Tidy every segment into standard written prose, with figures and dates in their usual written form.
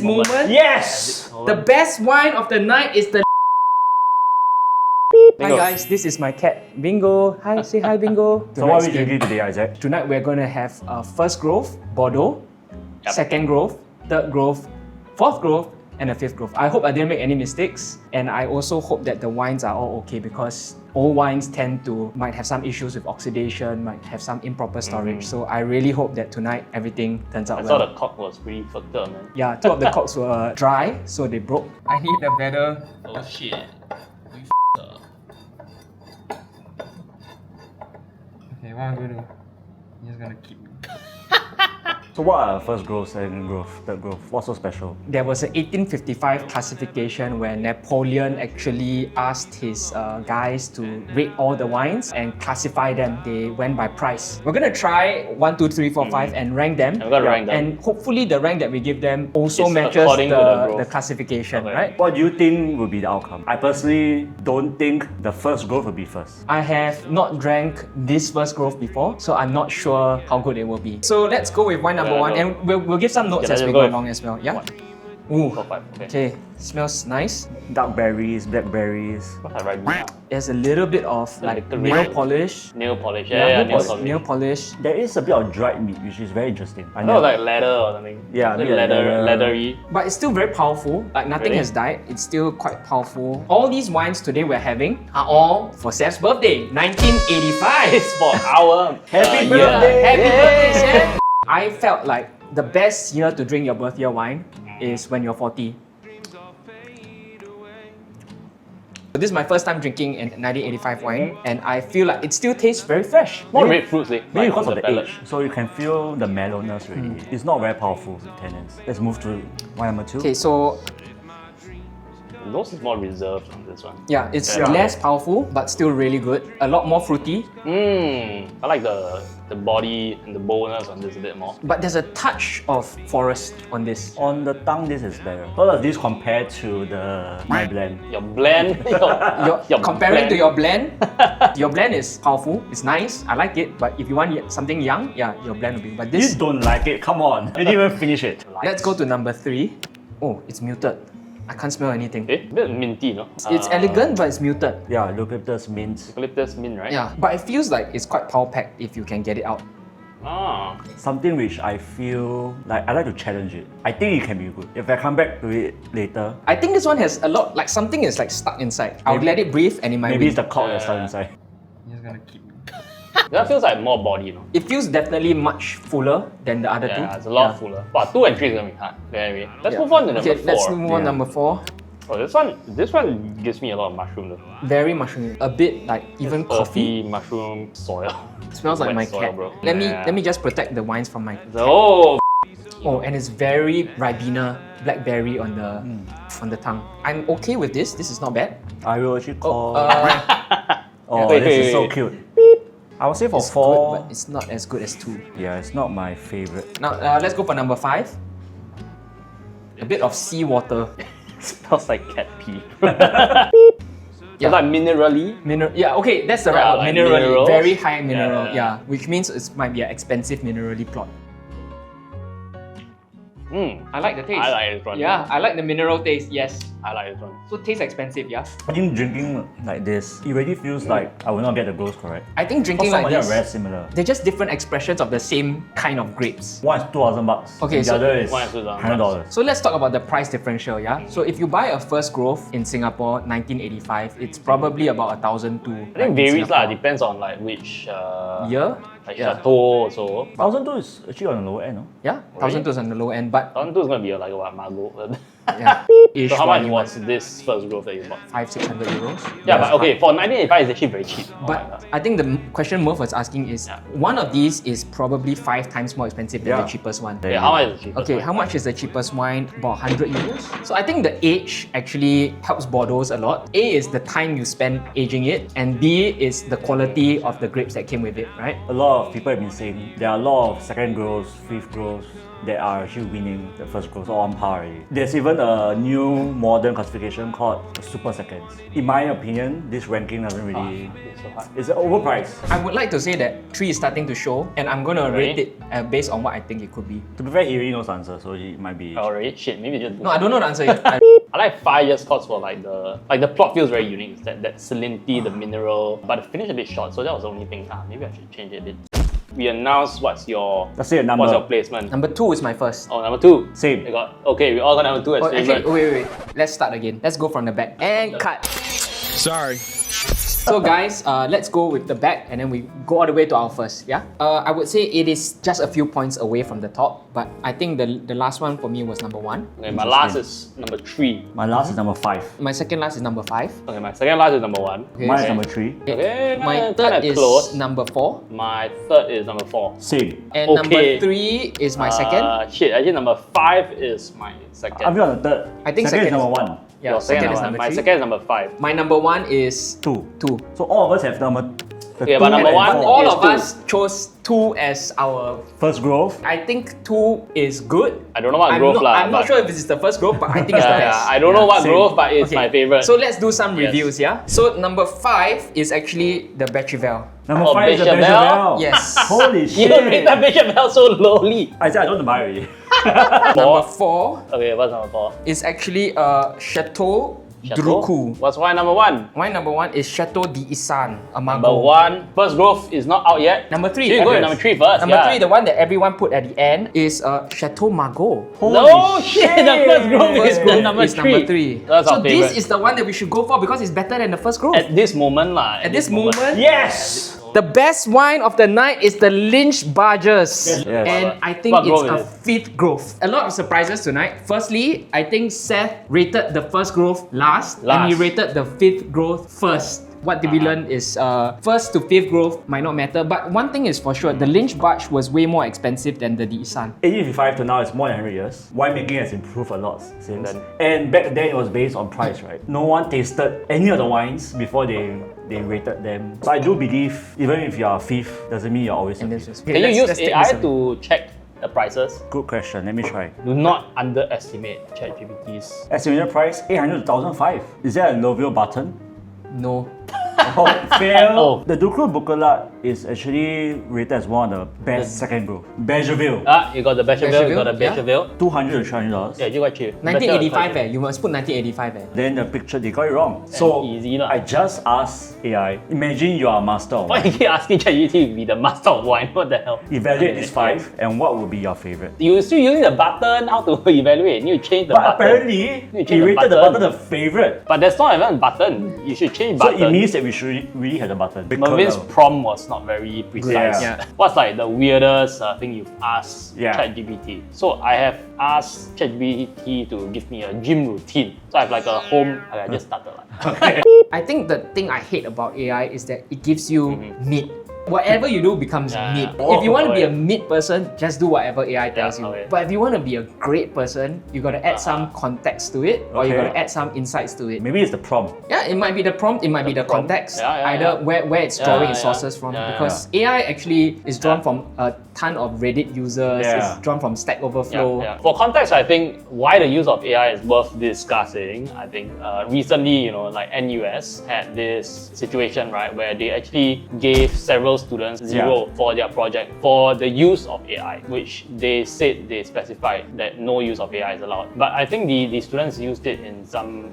moment. Yes! The best wine of the night is the Hi guys, this is my cat Bingo. Hi, say hi Bingo. So what are we drinking today, Isaac? Tonight we're going to have first grove, Bordeaux, second grove, third grove, fourth grove, and a fifth grove. I hope I didn't make any mistakes, and I also hope that the wines are all okay because old wines might have some issues with oxidation, might have some improper storage. So I really hope that tonight everything turns out well. I saw the cork was pretty fucked up, man. Yeah, two of the corks were dry, so they broke. I need a better. Oh shit. Okay, what I'm gonna do? I'm just gonna keep. So what are first grove, second grove, third grove? What's so special? There was an 1855 classification where Napoleon actually asked his guys to rate all the wines and classify them. They went by price. We're gonna try 1, 2, 3, 4, 5 and rank them. I'm gonna rank them. And hopefully the rank that we give them also It's matches according to the grove. the classification, Okay. right? What do you think will be the outcome? I personally don't think the first grove will be first. I have not drank this first grove before, so I'm not sure how good it will be. So let's go with wine number one, and we'll give some notes as we go along as well. Yeah. One. Ooh. 4, 5. Okay. Okay. Smells nice. Dark berries, blackberries. What's that right? There's a little bit of like little nail bit. polish. Nail polish. Yeah, nail polish. Nail polish. There is a bit of dried meat, which is very interesting. I No, like leather or something. Yeah, like like leather. leathery. But it's still very powerful. Like nothing Really? has died. It's still quite powerful. All these wines today we're having are all for Seth's birthday, 1985. It's for our Happy year. birthday! Happy birthday, Seth! I felt like the best year to drink your birthday wine is when you're 40. So this is my first time drinking an 1985 wine, and I feel like it still tastes very fresh. More red fruits, eh? Maybe like because on of the palate. age, so you can feel the mellowness really. It's not very powerful with tannins. Let's move to wine number 2. Okay, so Those is more reserved on this one. yeah, it's Yeah. less powerful but still really good. A lot more fruity, I like the body and the boldness on this a bit more. but there's a touch of forest on this. On the tongue, this is better. How does this compare to my blend? Your blend, your Comparing blend. to your blend is powerful, it's nice, I like it, but if you want something young, yeah, your blend will be. But You this, don't like it, come on. You didn't even finish it. let's go to number 3. Oh, it's muted. I can't smell anything. A bit minty, no? It's elegant, but it's muted. Yeah, eucalyptus mint. Eucalyptus mint, right? Yeah, but it feels like it's quite power packed if you can get it out. Ah. Something which I feel like I like to challenge it. I think it can be good. If I come back to it later, I think this one has a lot, like something is like stuck inside. I'll let it breathe and it might maybe win. it's the cork that's stuck inside. I'm just gonna keep. That feels like more body, no? It feels definitely much fuller than the other two. Yeah, it's a lot fuller. But 2 and 3 is gonna be hard. Okay, anyway, let's move on to number 4. Okay, let's move on Yeah. number 4. Oh, this one gives me a lot of mushroom though. Very mushroomy. A bit like even coffee. Earthy mushroom soil. Smells like Wet my soil, cat. bro. Let Yeah. me just protect the wines from my. Oh, Oh, and it's very Ribena, blackberry on the tongue. I'm okay with this. This is not bad. I will actually call. Oh, Wait, this is wait, so wait. cute. I would say for it's 4. good, but it's not as good as 2. Yeah, it's not my favorite. Now let's go for number 5. A bit of seawater. smells like cat pee. Yeah. It's like minerally. Yeah, okay, that's the right Yeah, word. like Minerally, minerals. very high mineral. Yeah. Yeah, which means it might be an expensive minerally plot. I like the taste. I like this one. Yeah, I like the mineral taste. Yes. I like this one. So taste expensive, yeah. I think drinking like this, it really feels like I will not get the growth correct. I think drinking Because like some of them are very this, similar. they're just different expressions of the same kind of grapes. One is $2,000. Okay, and the so- other is One is $2,000. $100. So let's talk about the price differential, yeah? So if you buy a first grove in Singapore, 1985, it's probably about 1,002. I think varies lah. Depends on like which Year? like Yeah. chateau also. 1,002 is actually on the lower end, no? Yeah, 1,002 is on the low end, but 1,002 is gonna be like what Margot. yeah. Ish So how much volume, was this first growth that you bought? 500-600 euros. Yeah, but okay, for 1985 it's actually very cheap. Oh my But God. I think the question Murph was asking is, one of these is probably 5 times more expensive than Yeah. the cheapest one. Yeah, how much is the cheapest? Okay, one? how much is the cheapest wine? About 100 euros. So I think the age actually helps Bordeaux a lot. A is the time you spend aging it, and B is the quality of the grapes that came with it, right? A lot of people have been saying there are a lot of second groves, fifth groves, that are actually winning the first growth or on par already. There's even a new modern classification called super seconds. In my opinion, this ranking doesn't really. It's so hard. It's overpriced. I would like to say that 3 is starting to show, and I'm gonna rate it based on what I think it could be. To be fair, he already knows the answer, so it might be. Already? Shit, maybe just. No, I don't know the answer yet. I like 5 years cause for like the plot feels very unique. It's that salinity, the mineral, but the finish a bit short, so that was the only thing. Maybe I should change it a bit. We announced what's your what's your placement. Number 2 is my first. Oh, number 2. Same. We got we all got number 2 as favorite. Actually, wait. Let's start again. Let's go from the back and cut. Sorry. So guys, let's go with the back and then we go all the way to our first, yeah? I would say it is just a few points away from the top, but I think the last one for me was number 1. Okay, my last is number 3. My last is number 5. My second last is number 5. Okay, my second last is number 1. Okay. Mine is number 3. Okay, My kinda third is close. number 4. My third is number 4. Same. And number 3 is my second. Shit, actually number 5 is my second. I'm on the third. I think second is second number is- 1. Yeah, Your second is number number My 3. second is number 5. My number 1 is 2. 2. So all of us have number. The Okay, 2 but number and one, 4. All is of 2. us chose 2 as our. First growth. I think 2 is good. I don't know what I'm growth lah. I'm not sure if it's the first growth, but I think it's the Yeah, best. I don't know what same. growth, but it's Okay, my favorite. So let's do some Yes. reviews, yeah? So number 5 is actually the Betrivelle. Number Oh, 5 is the Bechamel? Bechamel. Yes. Holy you shit. rate that Bechamel so lowly. I said I don't want to buy already. Number 4 Okay, what's number 4? is actually Chateau Chateau? Druku. What's why number 1? My number 1 is Chateau d'Issan, Number Amago. 1, first growth is not out yet. Number 3. So you go with number 3 first. Number yeah. 3, the one that everyone put at the end, is Chateau Margaux. No shit, the first growth is First the growth number is 3. number 3. That's So our favorite. this is the one that we should go for because it's better than the first growth. At this moment lah. At this moment, Yes! the best wine of the night is the Lynch Barges. Yes. And I think What it's growth a is it? 5th growth. A lot of surprises tonight. Firstly, I think Seth rated the first growth last. And he Last. rated the 5th growth first. What did we learn is first to 5th growth might not matter, but one thing is for sure, the Lynch Barge was way more expensive than the D'Issan. 1855 to now is more than 100 years. Winemaking has improved a lot since. Then- And back then it was based on price, right? No one tasted any of the wines before they rated them. So I do believe even if you are a fifth, doesn't mean you're always a And fifth. this was- Can you use let's take AI this away. to check the prices? Good question. Let me try. Do not underestimate ChatGPT's. Estimated price 800 to 1,005. Is there a Lovio button? No. Oh, fail. Oh. The Duclos Bucolat is actually rated as one of the best second brew. Becherville. You got the Bechamel, you got the Bechamel, yeah. Bechamel. $200 to $300. Yeah, you quite cheap. 1985 you must put 1985 Then the picture, they got it wrong. So easy lah. I just asked AI, imagine you are a master of Why wine. you keep asking ChatGPT to be the master of wine? What the hell? Evaluate these 5 and what would be your favorite? You still using the button? How to evaluate? You change the But button. apparently, You change he the rated the button. button a favorite. But there's not even a button. You should change So button. it means that we should really have the button. Mervin's prompt was not very precise. Yeah. What's like the weirdest thing you've asked Yeah. ChatGPT? So I have asked ChatGPT to give me a gym routine. So I have like a home. Okay, I just started like. I think the thing I hate about AI is that it gives you meat. Whatever you do becomes Yeah. meat. Oh, If you want to be a okay. meat person, just do whatever AI tells you. okay. But if you want to be a great person, you got to add some context to it, or you Okay. got to add some insights to it. Maybe it's the prompt. Yeah, it might be the prompt, it might be the prompt. context, Yeah, either where it's Yeah, drawing its yeah. sources from. Yeah, because AI actually is drawn from a ton of Reddit users, Yeah. it's drawn from Stack Overflow. For context, I think why the use of AI is worth discussing. I think recently, like NUS had this situation, right, where they actually gave several students 0 for their project for the use of AI, which they said they specified that no use of AI is allowed. But I think the students used it in some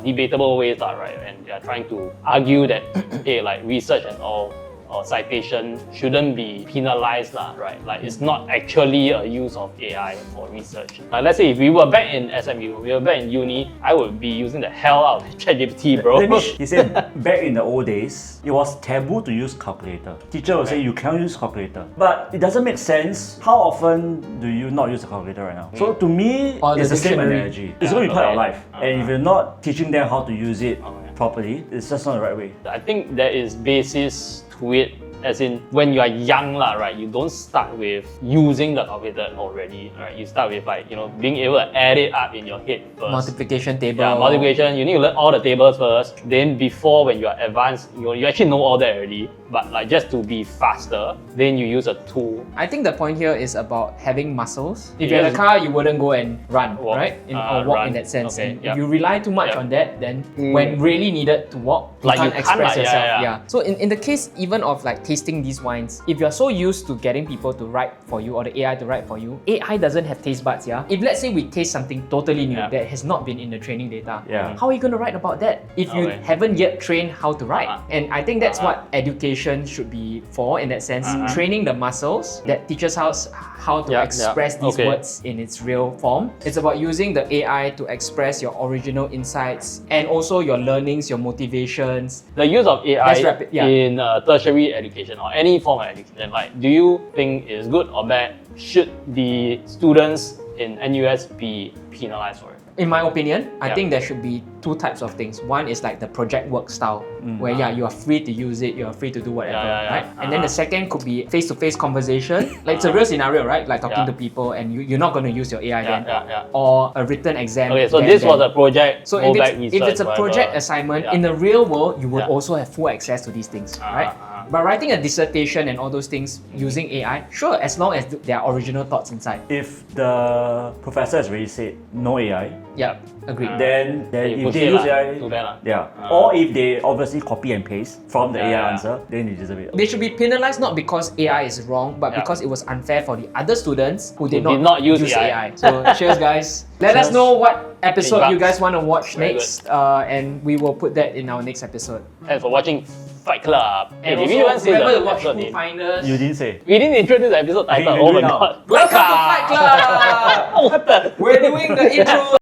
debatable ways, right, and they are trying to argue that hey, like research and all or citation shouldn't be penalized, right? Like it's not actually a use of AI for research. Let's say if we were back in SMU, we were back in uni, I would be using the hell out of ChatGPT, bro. He said back in the old days, it was taboo to use calculator. Teacher would say you can't use calculator. But it doesn't make sense. How often do you not use a calculator right now? So to me, Or it's the the same dictionary. analogy. It's going to be part of life. And if you're not teaching them how to use it Okay. properly, it's just not the right way. I think there is basis to it As in, when you are young, right, you don't start with using the calculator already, right? You start with being able to add it up in your head first. Multiplication table. Yeah, multiplication. You need to learn all the tables first. Then before, when you are advanced, you actually know all that already. But like just to be faster, then you use a tool. I think the point here is about having muscles. If you're in a car, you wouldn't go and run, Walk. right? Or walk Run. in that sense. Okay, And yep. if you rely too much Yep. on that, then when really needed to walk, you Like can't you can't, express yeah, yourself. yeah. So in the case even of like tasting these wines, if you're so used to getting people to write for you or the AI to write for you, AI doesn't have taste buds, yeah? If let's say we taste something totally new Yeah. that has not been in the training data, Yeah. how are you going to write about that if you Okay. haven't yet trained how to write? And I think that's Uh-huh. what education should be for in that sense, Uh-huh. training the muscles that teaches us how to Yeah, express yeah. these Okay. words in its real form. It's about using the AI to express your original insights and also your learnings, your motivations. The use of AI Let's wrap it, yeah. in tertiary education or any form of education, like, do you think is good or bad? Should the students in NUS be penalized for it? In my opinion, I Yeah. think there should be two types of things. One is like the project work style, where you are free to use it, you are free to do whatever, Yeah. right? And then the second could be face-to-face conversation. Like it's a real scenario, right? Like talking Yeah. to people and you're not going to use your AI Yeah, then. yeah. Or a written exam. Okay, so then- this was then. a project. So go if back it's, research, if it's a project whatever. assignment, Yeah. in the real world, you would Yeah. also have full access to these things, right? uh-huh. But writing a dissertation and all those things using AI, sure, as long as there are original thoughts inside. If the professor has already said no AI, Yeah, agreed. then You if push they it use lah. AI, Too bad lah. yeah. Or if they obviously copy and paste from the Yeah, AI yeah. answer, then you deserve it. They should be penalized not because AI is wrong, but Yeah. because it was unfair for the other students who did did not not use AI. AI. So cheers, guys. Let us know what episode you Congrats. guys want to watch Very next, and we will put that in our next episode. Thanks for watching Fight Club. And if also, you want to see remember the to watch episode Who name, Finders. You didn't say. we didn't introduce the episode title. you Oh do my it now. god. Welcome to Fight Club. What the? We're doing the intro.